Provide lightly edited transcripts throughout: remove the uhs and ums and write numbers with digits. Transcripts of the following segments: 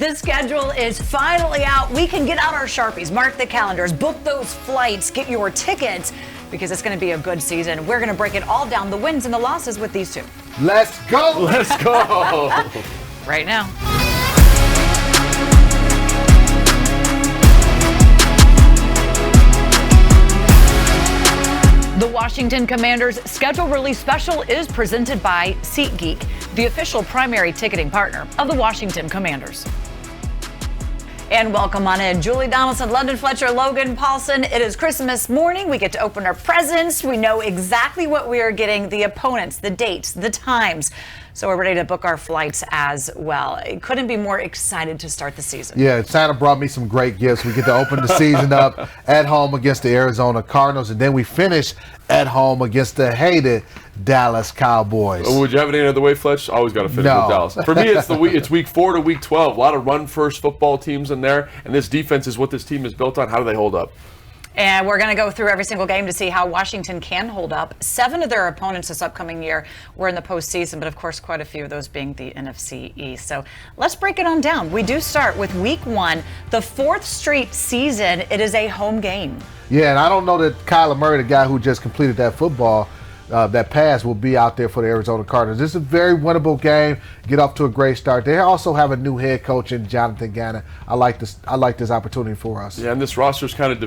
The schedule is finally out. We can get out our Sharpies, mark the calendars, book those flights, get your tickets, because it's going to be a good season. We're going to break it all down, the wins and the losses, with these two. Let's go! Let's go! Right now. The Washington Commanders schedule release special is presented by SeatGeek, the official primary ticketing partner of the Washington Commanders. And welcome on in. Julie Donaldson, London Fletcher, Logan Paulson. It is Christmas morning. We get to open our presents. We know exactly what we are getting, the opponents, the dates, the times. So we're ready to book our flights as well. It couldn't be more excited to start the season. Yeah, Santa brought me some great gifts. We get to open the season up at home against the Arizona Cardinals, and then we finish at home against the hated Dallas Cowboys. Would you have it any other way, Fletch? Always got to finish with Dallas. For me, it's week 4 to week 12. A lot of run-first football teams in there, and this defense is what this team is built on. How do they hold up? And we're going to go through every single game to see how Washington can hold up. 7 of their opponents this upcoming year were in the postseason, but of course quite a few of those being the NFC East. So let's break it on down. We do start with week 1, the 4th straight season. It is a home game. Yeah, and I don't know that Kyler Murray, the guy who just completed that football, that pass, will be out there for the Arizona Cardinals. This is a very winnable game. Get off to a great start. They also have a new head coach in Jonathan Gannon. I like this opportunity for us. Yeah, and this roster's kind of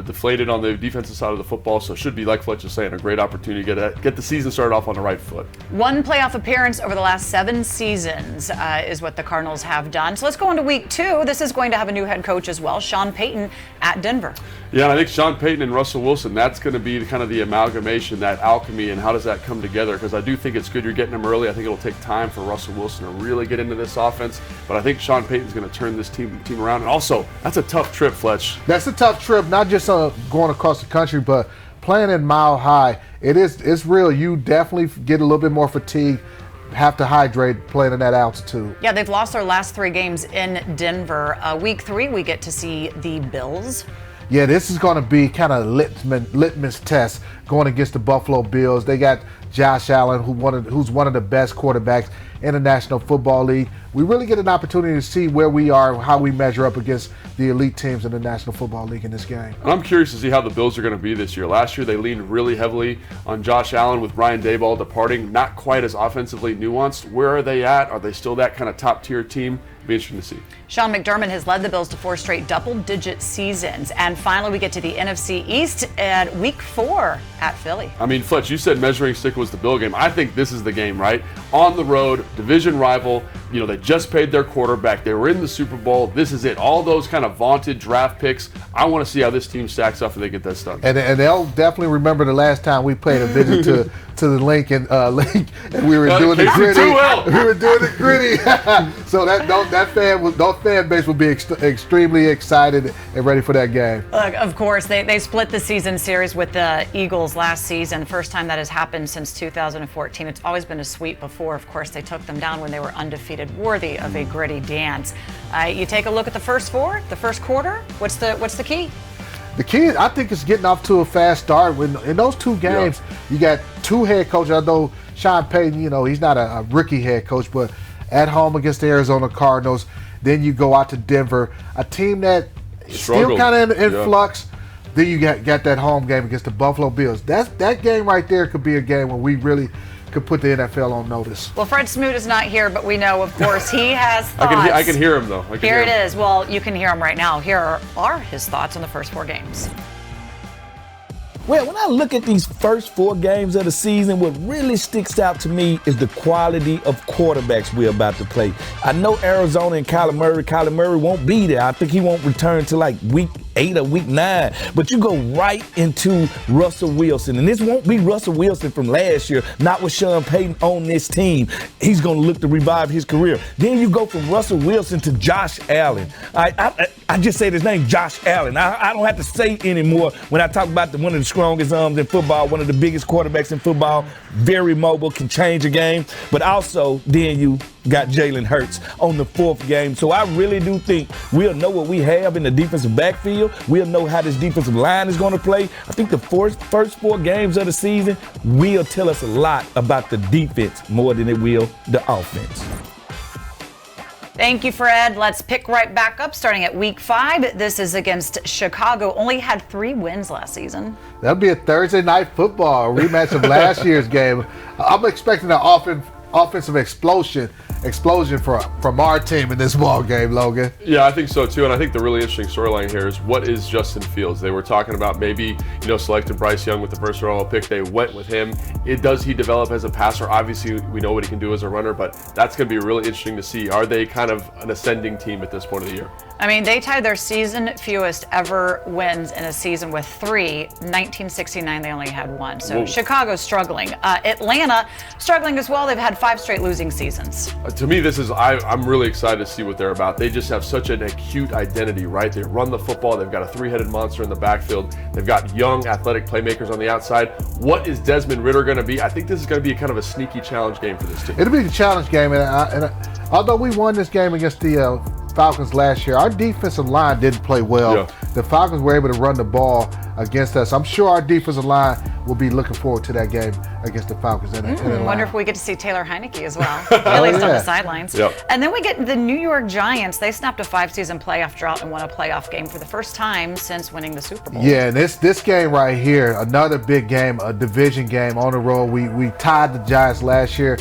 deflated on the defensive side of the football, so it should be, like Fletch is saying, a great opportunity to get the season started off on the right foot. 1 playoff appearance over the last 7 seasons is what the Cardinals have done. So let's go into week 2. This is going to have a new head coach as well, Sean Payton at Denver. Yeah, and I think Sean Payton and Russell Wilson, that's going to be kind of the amalgamation, that alchemy, and how does that come together? Because I do think it's good you're getting them early. I think it'll take time for Russell Wilson to really get into this offense, but I think Sean Payton's going to turn this team around. And also, that's a tough trip, Fletch. That's a tough trip, not just going across the country, but playing in Mile High. It's real. You definitely get a little bit more fatigue, have to hydrate playing in that altitude. Yeah, they've lost their last 3 games in Denver. Week 3, we get to see the Bills. Yeah, this is going to be kind of litmus test going against the Buffalo Bills. They got Josh Allen, who's one of the best quarterbacks in the National Football League. We really get an opportunity to see where we are, how we measure up against the elite teams in the National Football League in this game. And I'm curious to see how the Bills are going to be this year. Last year, they leaned really heavily on Josh Allen with Brian Daboll departing. Not quite as offensively nuanced. Where are they at? Are they still that kind of top-tier team? It'll be interesting to see. Sean McDermott has led the Bills to 4 straight double-digit seasons. And finally, we get to the NFC East at week 4 at Philly. I mean, Fletch, you said measuring stick was the Bill game. I think this is the game, right? On the road, division rival. You know, they just paid their quarterback. They were in the Super Bowl. This is it. All those kind of vaunted draft picks. I want to see how this team stacks up if they get that done. And they'll definitely remember the last time we paid a visit to the Lincoln Link, and we were doing the gritty. We were doing the gritty. So that fan base will be extremely excited and ready for that game. Look, of course, they split the season series with the Eagles last season. First time that has happened since 2014. It's always been a sweep before. Of course, they took them down when they were undefeated, worthy of a gritty dance. You take a look at the first 4, the first quarter. What's the key? The key, I think, is getting off to a fast start. In those 2 games, You got 2 head coaches. I know Sean Payton, he's not a rookie head coach, but at home against the Arizona Cardinals. Then you go out to Denver, a team that still kind of in flux. Then you got that home game against the Buffalo Bills. That game right there could be a game where we really could put the NFL on notice. Well, Fred Smoot is not here, but we know, of course, he has thoughts. I can hear him, though. Here it is. Well, you can hear him right now. Here are his thoughts on the first 4 games. Well, when I look at these first 4 games of the season, what really sticks out to me is the quality of quarterbacks we're about to play. I know Arizona and Kyler Murray won't be there. I think he won't return to like week 8 or week 9. But you go right into Russell Wilson. And this won't be Russell Wilson from last year, not with Sean Payton on this team. He's going to look to revive his career. Then you go from Russell Wilson to Josh Allen. I just say his name, Josh Allen. I don't have to say it anymore when I talk about one of the strongest arms in football, one of the biggest quarterbacks in football, very mobile, can change a game. But also, then you got Jalen Hurts on the 4th game. So I really do think we'll know what we have in the defensive backfield. We'll know how this defensive line is going to play. I think the first 4 games of the season will tell us a lot about the defense more than it will the offense. Thank you, Fred. Let's pick right back up starting at week 5. This is against Chicago. Only had 3 wins last season. That'll be a Thursday night football, a rematch of last year's game. I'm expecting an offensive explosion from our team in this ball game, Logan. Yeah, I think so too, and I think the really interesting storyline here is what is Justin Fields? They were talking about maybe, selecting Bryce Young with the first overall pick. They went with him. Does he develop as a passer? Obviously, we know what he can do as a runner, but that's going to be really interesting to see. Are they kind of an ascending team at this point of the year? I mean, they tied their season fewest ever wins in a season with 3. 1969, they only had 1. So Whoa. Chicago's struggling. Atlanta struggling as well. They've had 5 straight losing seasons. To me, I'm really excited to see what they're about. They just have such an acute identity, right? They run the football. They've got a 3-headed monster in the backfield. They've got young, athletic playmakers on the outside. What is Desmond Ridder going to be? I think this is going to be kind of a sneaky challenge game for this team. It'll be a challenge game, and although we won this game against the Falcons last year, our defensive line didn't play well. Yeah. The Falcons were able to run the ball against us. I'm sure our defensive line will be looking forward to that game against the Falcons. I wonder if we get to see Taylor Heineke as well, at least on the sidelines. Yep. And then we get the New York Giants. They snapped a 5-season playoff drought and won a playoff game for the first time since winning the Super Bowl. Yeah, and this game right here, another big game, a division game on the road. We tied the Giants last year.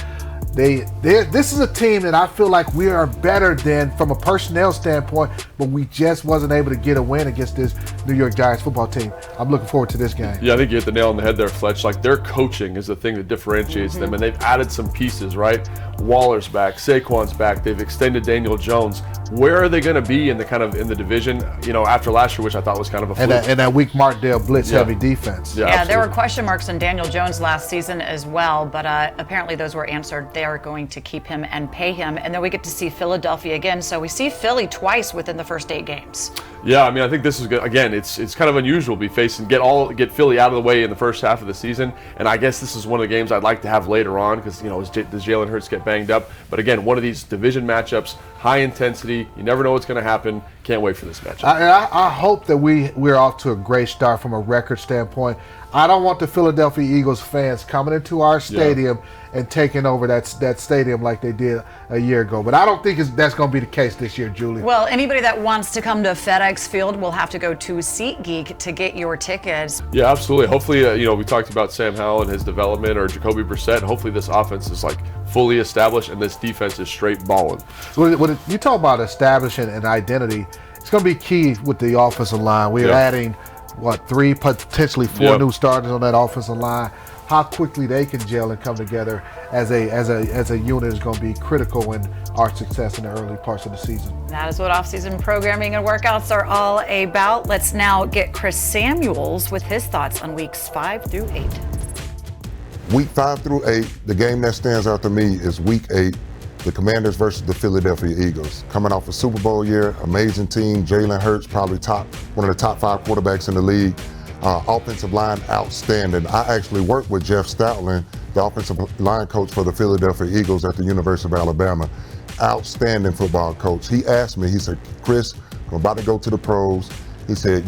This is a team that I feel like we are better than from a personnel standpoint, but we just wasn't able to get a win against this New York Giants football team. I'm looking forward to this game. Yeah, I think you hit the nail on the head there, Fletch. Like, their coaching is the thing that differentiates them, and they've added some pieces, right? Waller's back, Saquon's back. They've extended Daniel Jones. Where are they going to be in the division? After last year, which I thought was kind of a fluke. And that weak Martindale blitz heavy defense. Yeah, there were question marks on Daniel Jones last season as well, but apparently those were answered. They are going to keep him and pay him, and then we get to see Philadelphia again. So we see Philly twice within the first 8 games. Yeah, I mean, I think this is good. Again, it's kind of unusual to be facing get Philly out of the way in the first half of the season, and I guess this is one of the games I'd like to have later on because does Jalen Hurts get banged up? But again, one of these division matchups, high intensity. You never know what's going to happen. Can't wait for this matchup. I hope that we're off to a great start from a record standpoint. I don't want the Philadelphia Eagles fans coming into our stadium and taking over that stadium like they did a year ago. But I don't think that's going to be the case this year, Julie. Well, anybody that wants to come to FedEx Field will have to go to SeatGeek to get your tickets. Yeah, absolutely. Hopefully, we talked about Sam Howell and his development, or Jacoby Brissett. Hopefully this offense is fully established and this defense is straight balling. When you talk about establishing an identity, it's going to be key with the offensive line. We're adding 3, potentially 4 new starters on that offensive line. How quickly they can gel and come together as a unit is going to be critical in our success in the early parts of the season. That is what off-season programming and workouts are all about. Let's now get Chris Samuels with his thoughts on weeks 5 through 8. Week 5 through 8, the game that stands out to me is week 8, the Commanders versus the Philadelphia Eagles. Coming off a Super Bowl year, amazing team. Jalen Hurts, probably one of the top 5 quarterbacks in the league. Offensive line, outstanding. I actually worked with Jeff Stoutland, the offensive line coach for the Philadelphia Eagles at the University of Alabama. Outstanding football coach. He asked me, he said, Chris, I'm about to go to the pros. He said,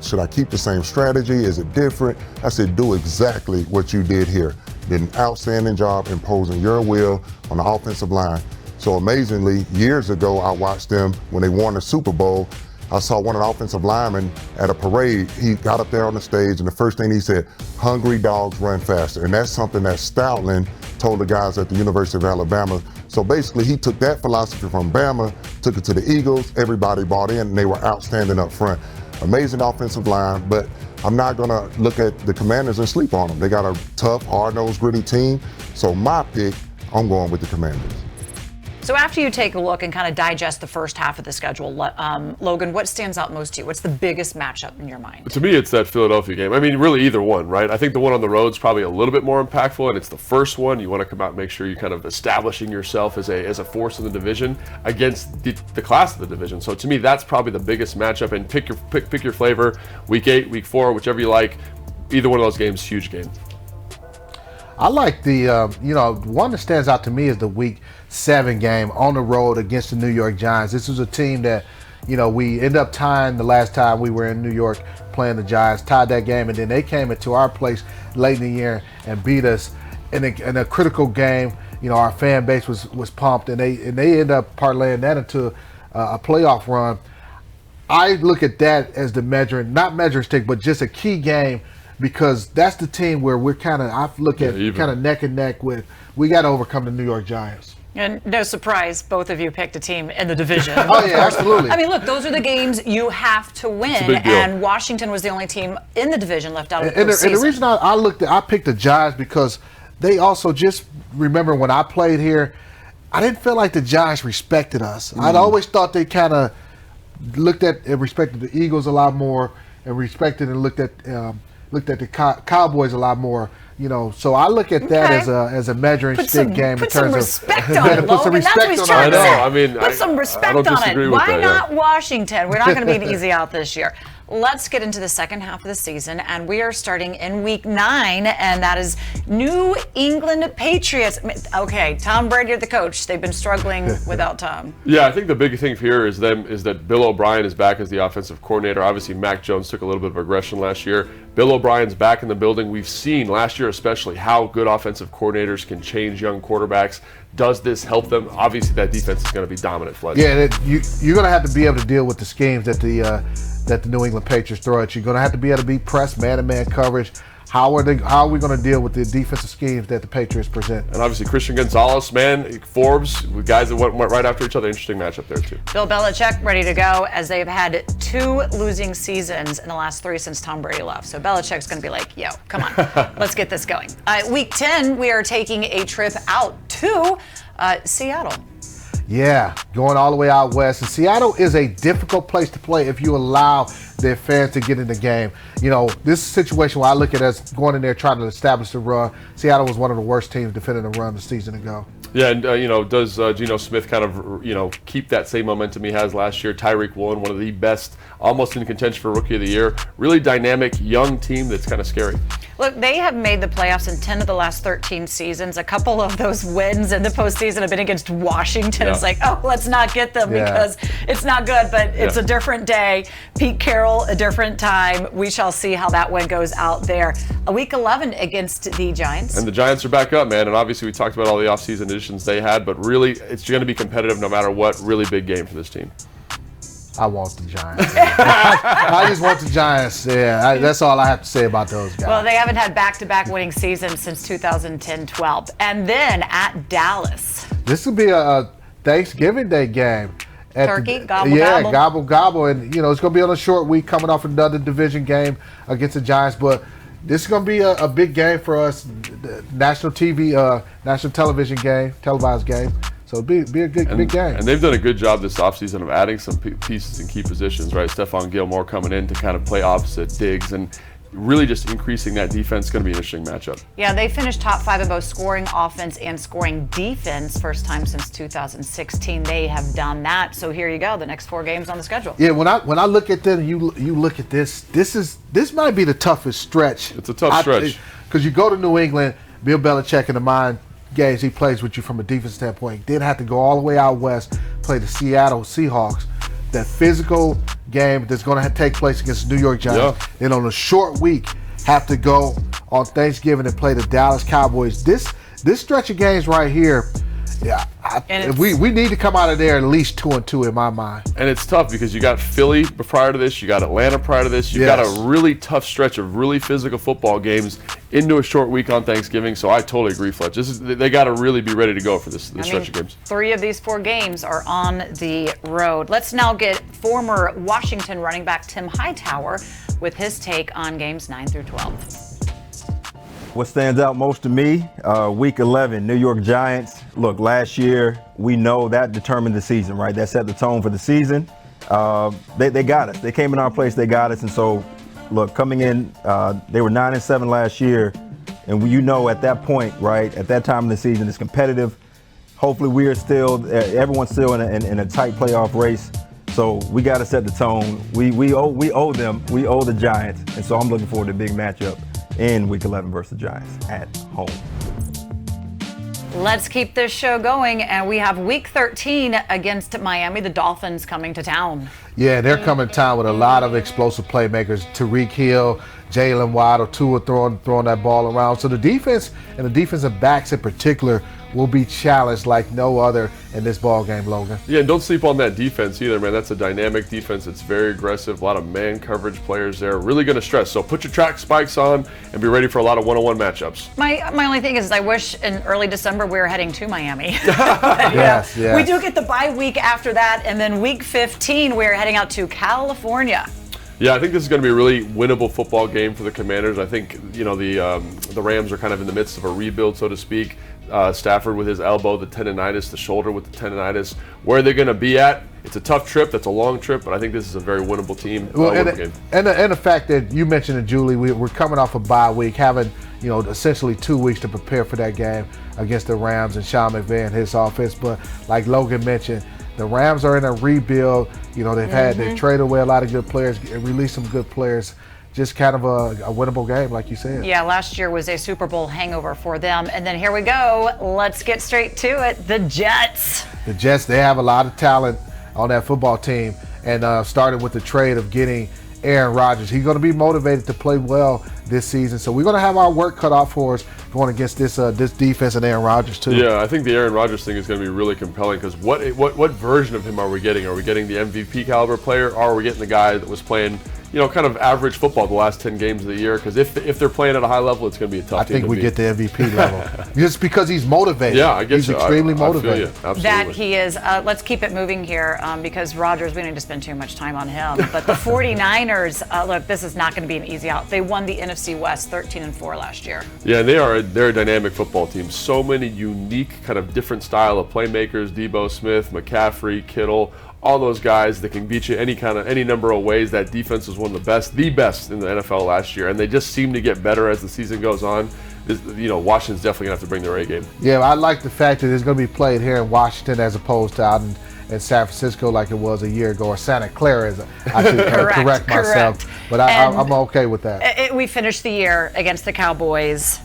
should I keep the same strategy? Is it different? I said, do exactly what you did here. Did an outstanding job imposing your will on the offensive line. So amazingly, years ago, I watched them when they won the Super Bowl. I saw one of the offensive linemen at a parade. He got up there on the stage, and the first thing he said, hungry dogs run faster. And that's something that Stoutland told the guys at the University of Alabama. So basically, he took that philosophy from Bama, took it to the Eagles. Everybody bought in, and they were outstanding up front. Amazing offensive line, but I'm not going to look at the Commanders and sleep on them. They got a tough, hard-nosed, gritty team. So my pick, I'm going with the Commanders. So after you take a look and kind of digest the first half of the schedule, Logan, what stands out most to you? What's the biggest matchup in your mind? To me, it's that Philadelphia game. I mean, really either one, right? I think the one on the road is probably a little bit more impactful, and it's the first one. You want to come out and make sure you're kind of establishing yourself as a force in the division against the class of the division. So to me, that's probably the biggest matchup. And pick your flavor. Week 8, week 4, whichever you like. Either one of those games, huge game. I like the, one that stands out to me is the Week 7 game on the road against the New York Giants. This was a team that, we ended up tying the last time we were in New York playing the Giants, tied that game, and then they came into our place late in the year and beat us in a critical game. our fan base was pumped, and they end up parlaying that into a playoff run. I look at that as the not measuring stick, but just a key game, because that's the team where we're I look at kind of neck and neck with. We got to overcome the New York Giants. And no surprise, both of you picked a team in the division. Oh, yeah, absolutely. I mean, look, those are the games you have to win, and Washington was the only team in the division left out of the postseason. And the reason I picked the Giants because they also, just remember when I played here, I didn't feel like the Giants respected us. I'd always thought they kind of looked at and respected the Eagles a lot more, and respected and looked at the Cowboys a lot more. So I look at that as a measuring stick game. Put some respect on it, Logan. That's what he's trying to say. I mean, put some respect on it. Why not Washington? We're not going to be easy out this year. Let's get into the second half of the season, and we are starting in Week 9, and that is New England Patriots. Okay, Tom Brady, the coach. They've been struggling without Tom. Yeah, I think the big thing here is that Bill O'Brien is back as the offensive coordinator. Obviously, Mac Jones took a little bit of aggression last year. Bill O'Brien's back in the building. We've seen last year especially how good offensive coordinators can change young quarterbacks. Does this help them? Obviously, that defense is going to be dominant, Fletcher. Yeah, you're going to have to be able to deal with the schemes that the New England Patriots throw at you. You're going to have to be able to be pressed man-to-man coverage. How are we going to deal with the defensive schemes that the Patriots present? And obviously Christian Gonzalez, Forbes, guys that went right after each other. Interesting matchup there too. Bill Belichick ready to go, as they've had 2 losing seasons in the last 3 since Tom Brady left. So Belichick's going to be like, yo, come on, let's get this going. Week 10, we are taking a trip out to Seattle. Yeah, going all the way out west. And Seattle is a difficult place to play if you allow their fans to get in the game. This situation where I look at as going in there trying to establish the run. Seattle was one of the worst teams defending the run the season ago. Yeah, and does Geno Smith kind of keep that same momentum he has last year? Tyreek Woolen, one of the best, almost in contention for Rookie of the Year. Really dynamic, young team that's kind of scary. Look, they have made the playoffs in 10 of the last 13 seasons. A couple of those wins in the postseason have been against Washington. Yeah. It's like, let's not get them because it's not good, but it's a different day. Pete Carroll, a different time. We shall see how that one goes out there. Week 11 against the Giants. And the Giants are back up, man. And obviously we talked about all the offseason additions they had, but really it's going to be competitive no matter what. Really big game for this team. I want the Giants. I just want the Giants. Yeah, that's all I have to say about those guys. Well, they haven't had back-to-back winning seasons since 2010-12. And then at Dallas. This will be a Thanksgiving Day game. Turkey, gobble, gobble. Gobble, gobble. And, it's going to be on a short week coming off another division game against the Giants. But this is going to be a big game for us, national television game, televised game. So it'll be a big game. And they've done a good job this offseason of adding some pieces in key positions, right? Stephon Gilmore coming in to kind of play opposite Diggs and really just increasing that defense. Is going to be an interesting matchup. Yeah, they finished top 5 in both scoring offense and scoring defense. First time since 2016 they have done that. So here you go, the next 4 games on the schedule. Yeah, when I look at them, you look at this. This might be the toughest stretch. It's a tough stretch because you go to New England, Bill Belichick in the mind games he plays with you from a defense standpoint. Then have to go all the way out west, play the Seattle Seahawks. That physical game that's going to take place against the New York Giants. Yeah. Then on a short week, have to go on Thanksgiving and play the Dallas Cowboys. This stretch of games right here, we need to come out of there at least 2-2 in my mind. And it's tough because you got Philly prior to this, you got Atlanta prior to this, you got a really tough stretch of really physical football games into a short week on Thanksgiving. So I totally agree, Fletch. They got to really be ready to go for this stretch of games. 3 of these 4 games are on the road. Let's now get former Washington running back Tim Hightower with his take on games 9 through 12. What stands out most to me, Week 11, New York Giants. Look, last year, we know that determined the season, right? That set the tone for the season. They got us. They came in our place, they got us. And so, look, coming in, they were 9-7 last year. And at that point, right, at that time of the season, it's competitive. Hopefully we are everyone's still in a tight playoff race. So we got to set the tone. We owe them. We owe the Giants. And so I'm looking forward to a big matchup in Week 11 versus the Giants at home. Let's keep this show going, and we have Week 13 against Miami, the Dolphins coming to town. Yeah, they're coming to town with a lot of explosive playmakers. Tyreek Hill, Jalen Waddle, Tua throwing that ball around. So the defense and the defensive backs in particular will be challenged like no other in this ball game, Logan. Yeah, and don't sleep on that defense either, man. That's a dynamic defense. It's very aggressive. A lot of man coverage players there. Really going to stress. So put your track spikes on and be ready for a lot of one-on-one matchups. My only thing is I wish in early December we were heading to Miami. Yes. We do get the bye week after that, and then week 15 we're heading out to California. Yeah, I think this is going to be a really winnable football game for the Commanders. I think, you know, the Rams are kind of in the midst of a rebuild, so to speak. Stafford with his elbow, the tendonitis, the shoulder with the tendonitis. Where they're going to be at, it's a tough trip. That's a long trip, but I think this is a very winnable team. Well, and the fact that you mentioned it, Julie, we're coming off a bye week, having, you know, essentially 2 weeks to prepare for that game against the Rams and Sean McVay and his offense. But like Logan mentioned, the Rams are in a rebuild. You know, they've traded away a lot of good players, released some good players. Just kind of a winnable game, like you said. Yeah, last year was a Super Bowl hangover for them. And then here we go. Let's get straight to it. The Jets. The Jets, they have a lot of talent on that football team. And started with the trade of getting Aaron Rodgers. He's going to be motivated to play well this season. So we're going to have our work cut off for us going against this defense and Aaron Rodgers too. Yeah, I think the Aaron Rodgers thing is going to be really compelling because what version of him are we getting? Are we getting the MVP caliber player, or are we getting the guy that was playing, you know, kind of average football the last 10 games of the year? Because if they're playing at a high level, it's going to be a tough team I think to we beat. get the MVP level just because he's motivated. Yeah, I guess he's extremely motivated. I feel you. Absolutely. That he is. Let's keep it moving here because Rodgers, we don't need to spend too much time on him. But the 49ers, look, this is not going to be an easy out. They won the NFC West 13-4 last year. Yeah, and they're a dynamic football team. So many unique, kind of different style of playmakers: Debo Smith, McCaffrey, Kittle. All those guys that can beat you any number of ways. That defense was one of the best in the NFL last year, and they just seem to get better as the season goes on. You know, Washington's definitely gonna have to bring their A game. Yeah, I like the fact that it's gonna be played here in Washington as opposed to out in San Francisco like it was a year ago, or Santa Clara, as I should correct myself. But I'm okay with that. We finished the year against the Cowboys.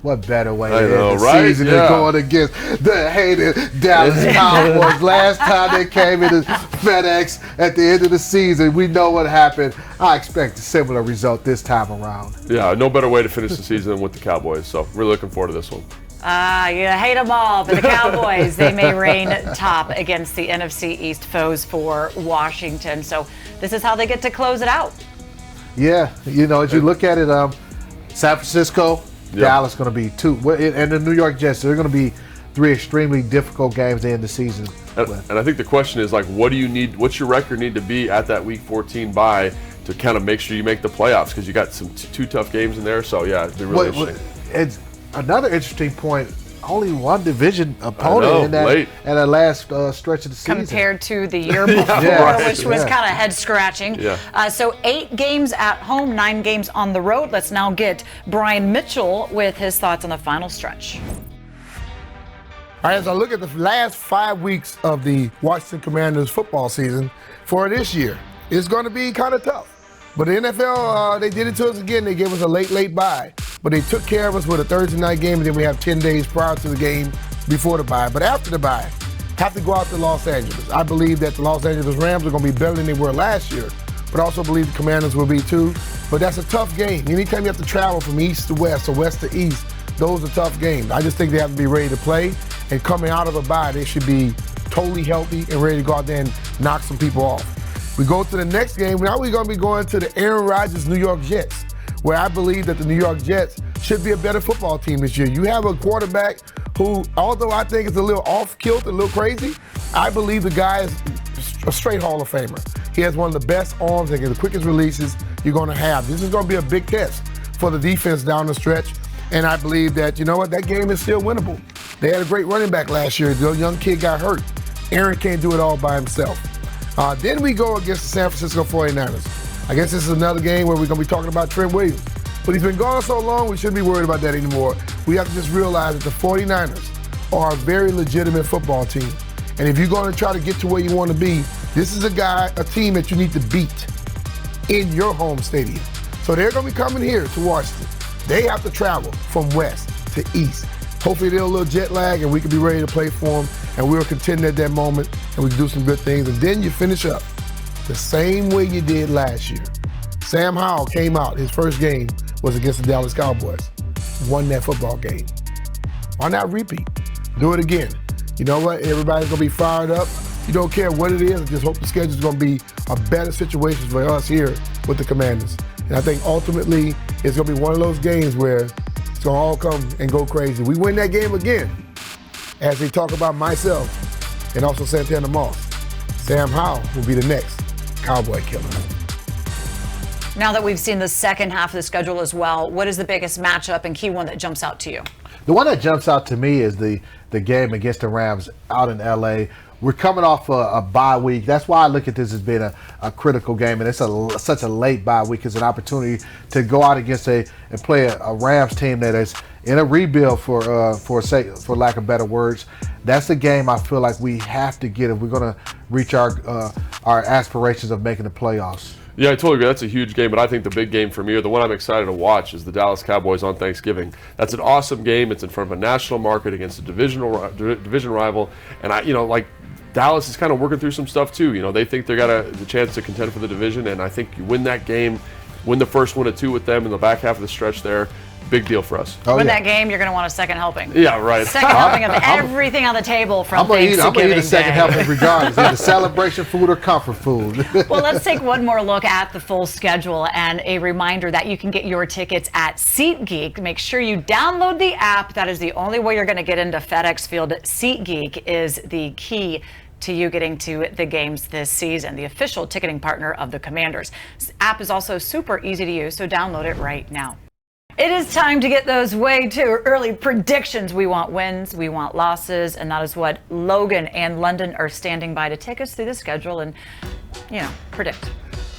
What better way I to know, end the right? season Yeah. than going against the hated Dallas Cowboys? Last time they came into FedEx at the end of the season, we know what happened. I expect a similar result this time around. Yeah, no better way to finish the season than with the Cowboys. So really looking forward to this one. You hate them all, but the Cowboys, they may reign top against the NFC East foes for Washington. So this is how they get to close it out. Yeah, you know, as you look at it, San Francisco, Dallas going to be two, and the New York Jets, they're going to be 3 extremely difficult games to end the season. And I think the question is, like, what do you need? What's your record need to be at that Week 14 bye to kind of make sure you make the playoffs? Because you got some 2 tough games in there. So yeah, it'd be really interesting. It's another interesting point. Only one division opponent in that last stretch of the season. Compared to the year before, which was kind of head scratching. Yeah. So 8 games at home, 9 games on the road. Let's now get Brian Mitchell with his thoughts on the final stretch. All right, as I look at the last 5 weeks of the Washington Commanders football season for this year, it's going to be kind of tough. But the NFL, they did it to us again. They gave us a late bye. But they took care of us with a Thursday night game, and then we have 10 days prior to the game before the bye. But after the bye, have to go out to Los Angeles. I believe that the Los Angeles Rams are going to be better than they were last year, but I also believe the Commanders will be too. But that's a tough game. Anytime you have to travel from east to west or west to east, those are tough games. I just think they have to be ready to play, and coming out of a bye, they should be totally healthy and ready to go out there and knock some people off. We go to the next game. Now we're going to be going to the Aaron Rodgers New York Jets, where I believe that the New York Jets should be a better football team this year. You have a quarterback who, although I think is a little off-kilt, a little crazy, I believe the guy is a straight Hall of Famer. He has one of the best arms and the quickest releases you're going to have. This is going to be a big test for the defense down the stretch, and I believe that, you know what, that game is still winnable. They had a great running back last year. The young kid got hurt. Aaron can't do it all by himself. Then we go against the San Francisco 49ers. I guess this is another game where we're going to be talking about Trent Williams. But he's been gone so long, we shouldn't be worried about that anymore. We have to just realize that the 49ers are a very legitimate football team. And if you're going to try to get to where you want to be, this is a team that you need to beat in your home stadium. So they're going to be coming here to Washington. They have to travel from west to east. Hopefully they're a little jet lag and we can be ready to play for them, and we'll contend at that moment and we can do some good things. And then you finish up the same way you did last year. Sam Howell came out, his first game was against the Dallas Cowboys. Won that football game. Why not repeat? Do it again. You know what? Everybody's going to be fired up. You don't care what it is. I just hope the schedule is going to be a better situation for us here with the Commanders. And I think ultimately it's going to be one of those games where it's going to all come and go crazy. We win that game again, as they talk about myself and also Santana Moss. Sam Howell will be the next Cowboy killer. Now that we've seen the second half of the schedule as well, what is the biggest matchup and key one that jumps out to you? The one that jumps out to me is the game against the Rams out in L.A. We're coming off a bye week. That's why I look at this as being a critical game, and it's such a late bye week. It's an opportunity to go out against and play a Rams team that is in a rebuild, for lack of better words. That's the game I feel like we have to get if we're going to reach our aspirations of making the playoffs. Yeah, I totally agree. That's a huge game, but I think the big game for me, or the one I'm excited to watch, is the Dallas Cowboys on Thanksgiving. That's an awesome game. It's in front of a national market against a division rival, and Dallas is kind of working through some stuff too. They think they got the chance to contend for the division, and I think you win that game, win the first 1 or 2 with them in the back half of the stretch there. Big deal for us. Win that game, you're going to want a second helping. Yeah, right. Second helping of everything on the table from Thanksgiving I'm going to eat a second Day. helping regardless. Either celebration food or comfort food. Well, let's take one more look at the full schedule and a reminder that you can get your tickets at SeatGeek. Make sure you download the app. That is the only way you're going to get into FedEx Field. SeatGeek is the key to you getting to the games this season, the official ticketing partner of the Commanders. This app is also super easy to use, so download it right now. It is time to get those way too early predictions. We want wins, we want losses, and that is what Logan and London are standing by to take us through the schedule and, predict.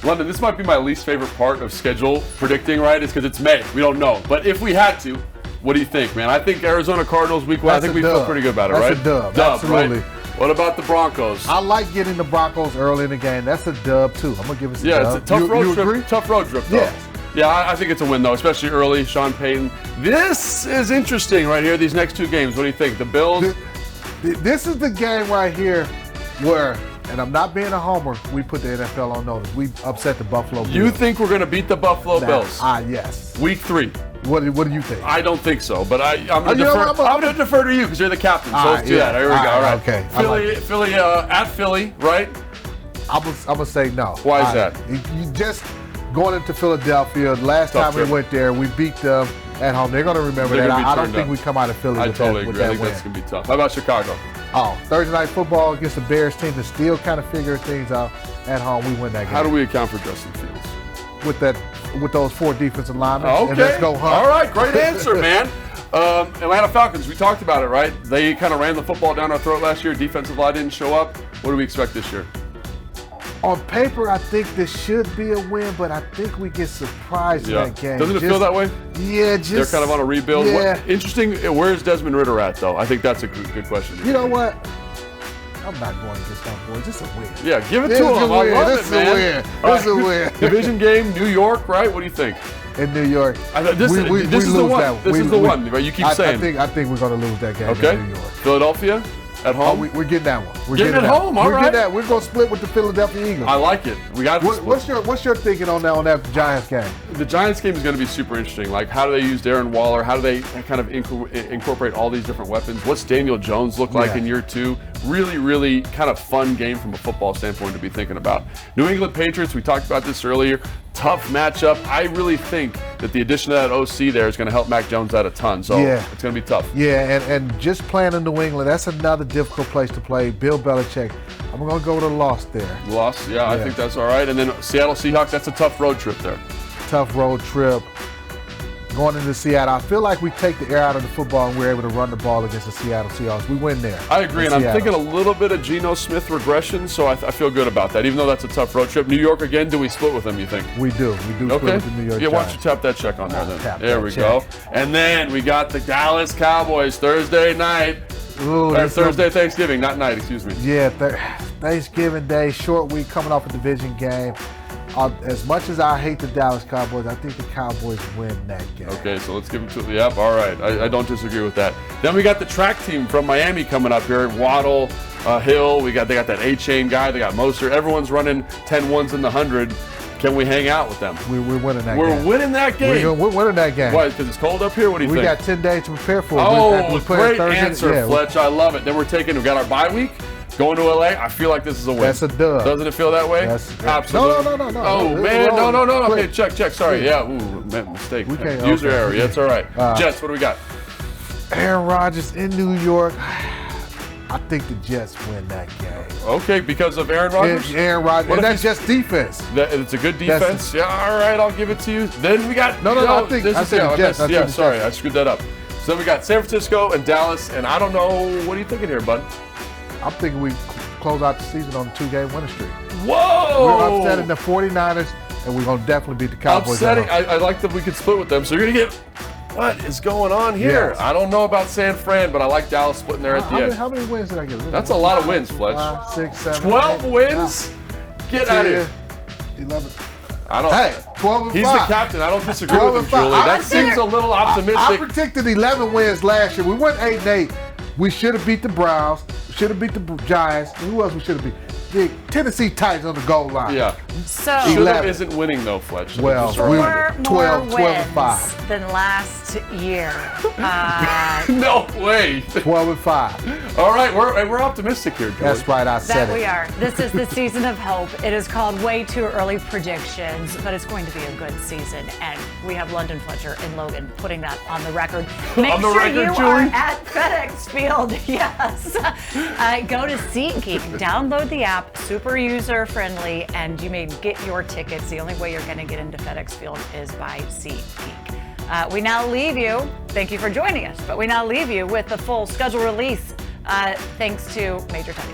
London, this might be my least favorite part of schedule predicting, right? Is because it's May. We don't know. But if we had to, what do you think, man? I think Arizona Cardinals week 1, I think we feel pretty good about it, right? That's a dub. Dub, Absolutely. Right? What about the Broncos? I like getting the Broncos early in the game. That's a dub, too. I'm going to give it a dub. Yeah, it's a tough road trip. Agree? Tough road trip, though. Yeah. Yeah, I think it's a win, though, especially early. Sean Payton. This is interesting right here, these next 2 games. What do you think? The Bills? This is the game right here where, and I'm not being a homer, we put the NFL on notice. We upset the Buffalo Bills. You think we're going to beat the Buffalo Bills? Yes. Week 3. What do you think? I don't think so, but I'm going to defer to you because you're the captain. So let's do that. Here we go. All right. Okay. Philly at Philly, right? I'm going to say no. Why is that? You just going into Philadelphia. Last time we went there, we beat them at home. They're going to remember that. I don't think we come out of Philly with that win. I totally agree. I think that's going to be tough. How about Chicago? Thursday night football against the Bears team that still kind of figure things out at home. We win that game. How do we account for Justin Fields? With those 4 defensive linemen. Okay. And let's go Hunt. All right. Great answer, man. Atlanta Falcons, we talked about it, right? They kind of ran the football down our throat last year. Defensive line didn't show up. What do we expect this year? On paper, I think this should be a win, but I think we get surprised in that game. Doesn't it feel that way? Yeah, they're kind of on a rebuild. Yeah. Interesting. Where's Desmond Ridder at, though? I think that's a good question. You know what? I'm not going against my boys. It's a win. Yeah, give it to them. I love it, man. This is a win. Division game, New York, right? What do you think? In New York, this is the one. This is the one, right? You keep saying. I think we're going to lose that game in New York. Philadelphia? At home? We're getting that one. We're getting it at home. All right. We're going to split with the Philadelphia Eagles. I like it. We got. What's your thinking on that Giants game? The Giants game is going to be super interesting. Like, how do they use Darren Waller? How do they kind of incorporate all these different weapons? What's Daniel Jones look like in year 2? Really, really kind of fun game from a football standpoint to be thinking about. New England Patriots. We talked about this earlier. Tough matchup. I really think that the addition of that OC there is going to help Mac Jones out a ton. So it's going to be tough. Yeah, and just playing in New England, that's another difficult place to play. Bill Belichick, I'm going to go with a loss there. Loss? Yeah, I think that's all right. And then Seattle Seahawks, that's a tough road trip there. Tough road trip. Going into Seattle, I feel like we take the air out of the football and we're able to run the ball against the Seattle Seahawks. We win there. I agree, and I'm thinking a little bit of Geno Smith regression, so I feel good about that, even though that's a tough road trip. New York again, do we split with them, you think? We do. We do split with the New York Giants. Why don't you tap that check on there then? There we go. And then we got the Dallas Cowboys Thursday night. Thursday, Thanksgiving, not night, excuse me. Yeah, Thanksgiving Day, short week, coming off a division game. As much as I hate the Dallas Cowboys, I think the Cowboys win that game. Okay, so let's give them to yep, all right. I don't disagree with that. Then we got the track team from Miami coming up here. Waddle, Hill, they got that A-Chain guy, they got Mostert. Everyone's running 10-1s in the 100. Can we hang out with them? We're winning that game. We're winning that game. We're winning that game. Why? Because it's cold up here? What do you We think? got 10 days to prepare for it. Oh, we great answer, Fletch. I love it. Then we got our bye week. Going to LA, I feel like this is a win. That's a dub. Doesn't it feel that way? Absolutely. No. Oh, man. No. Okay, check. Sorry. Yeah. Ooh, mistake. User error. Yeah, that's all right. Jets, what do we got? Aaron Rodgers in New York. I think the Jets win that game. Okay, because of Aaron Rodgers? Aaron Rodgers. And that's just defense. It's a good defense? Yeah, all right, I'll give it to you. Then we got... I think the Jets. Yeah, sorry, I screwed that up. So then we got San Francisco and Dallas, and I don't know, what are you thinking here, bud? I'm thinking we close out the season on a 2-game winning streak. Whoa! We're upsetting the 49ers, and we're going to definitely beat the Cowboys. Upsetting? I like that we could split with them, so you're going to get... What is going on here? Yes. I don't know about San Fran, but I like Dallas splitting there at the end. How many wins did I get? That's a lot of wins, Fletch. 5, 6, 7, 12 8, wins? Get out of here. 11. I don't. Hey, 12 and 5. He's the captain. I don't disagree 12 with and him, 5. Julie. That seems a little optimistic. I predicted 11 wins last year. We went 8-8. We should have beat the Browns. Should have beat the Giants. Who else we should have beat? The Tennessee Titans on the goal line. Yeah. So Should have isn't winning though, Fletch. Well, we more 12 wins and 5 than last year. No way. 12 and 5. All right, we're optimistic here, Julie. That's right. I said That we are. This is the season of hope. It is called way too early predictions, but it's going to be a good season. And we have London Fletcher and Logan putting that on the record. Make On the sure record, you Julie? are at FedEx Field. Yes. Go to SeatGeek. Download the app. Super user friendly, and you may get your tickets. The only way you're going to get into FedEx Field is by SeatGeek. We now leave you. Thank you for joining us, but we now leave you with the full schedule release thanks to Major Teddy.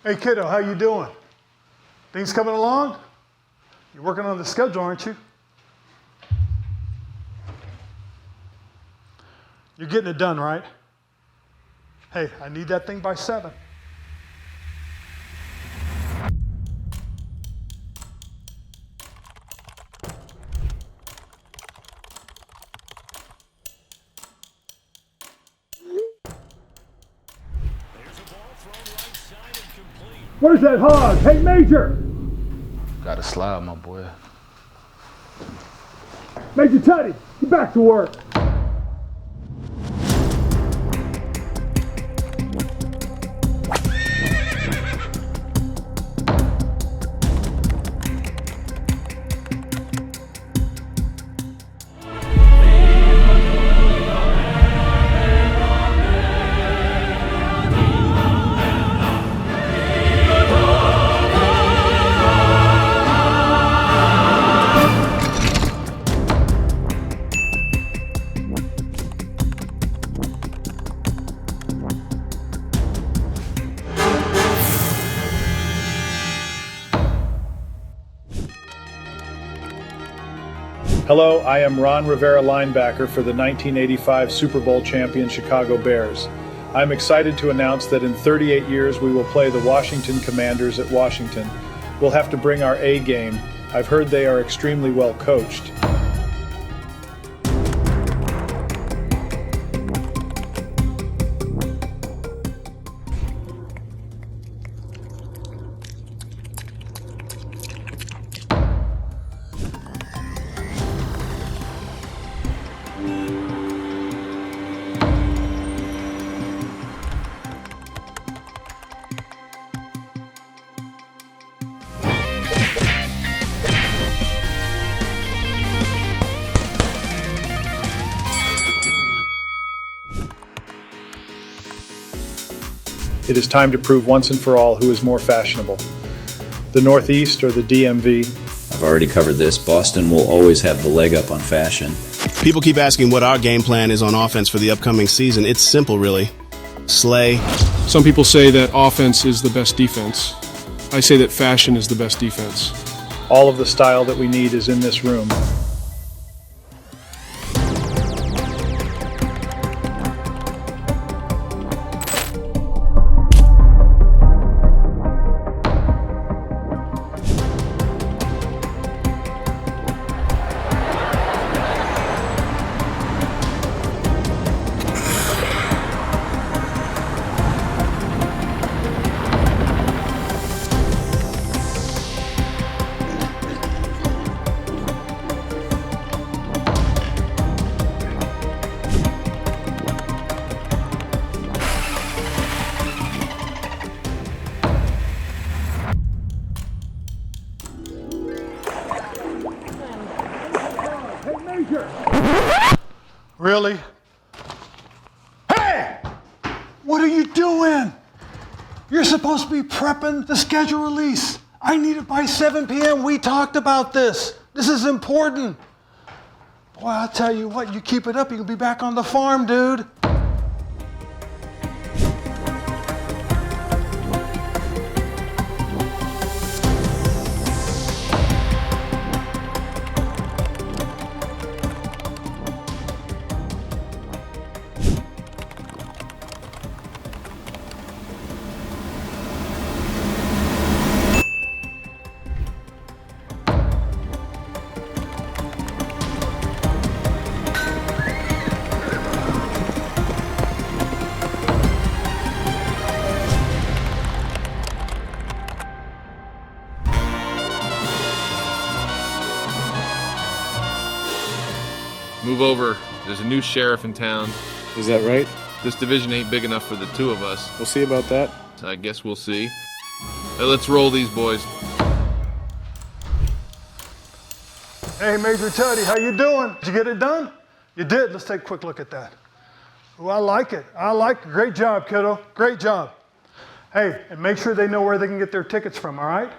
Hey kiddo, how you doing? Things coming along? You're working on the schedule, aren't you? You're getting it done, right? Hey, I need that thing by 7. Where's that hog? Hey, Major! Got a slide, my boy. Major Teddy, get back to work. Hello, I am Ron Rivera, linebacker for the 1985 Super Bowl champion Chicago Bears. I'm excited to announce that in 38 years we will play the Washington Commanders at Washington. We'll have to bring our A game. I've heard they are extremely well coached. It is time to prove once and for all who is more fashionable, the Northeast or the DMV. I've already covered this. Boston will always have the leg up on fashion. People keep asking what our game plan is on offense for the upcoming season. It's simple, really. Slay. Some people say that offense is the best defense. I say that fashion is the best defense. All of the style that we need is in this room. Really? Hey! What are you doing? You're supposed to be prepping the schedule release. I need it by 7 p.m. We talked about this. This is important. Boy, I'll tell you what, you keep it up, you can be back on the farm, dude. Move over. There's a new sheriff in town. Is that right? This division ain't big enough for the two of us. We'll see about that. I guess we'll see. Hey, let's roll these boys. Hey, Major Tuddy, how you doing? Did you get it done? You did. Let's take a quick look at that. Oh, I like it. I like it. Great job, kiddo. Great job. Hey, and make sure they know where they can get their tickets from, all right?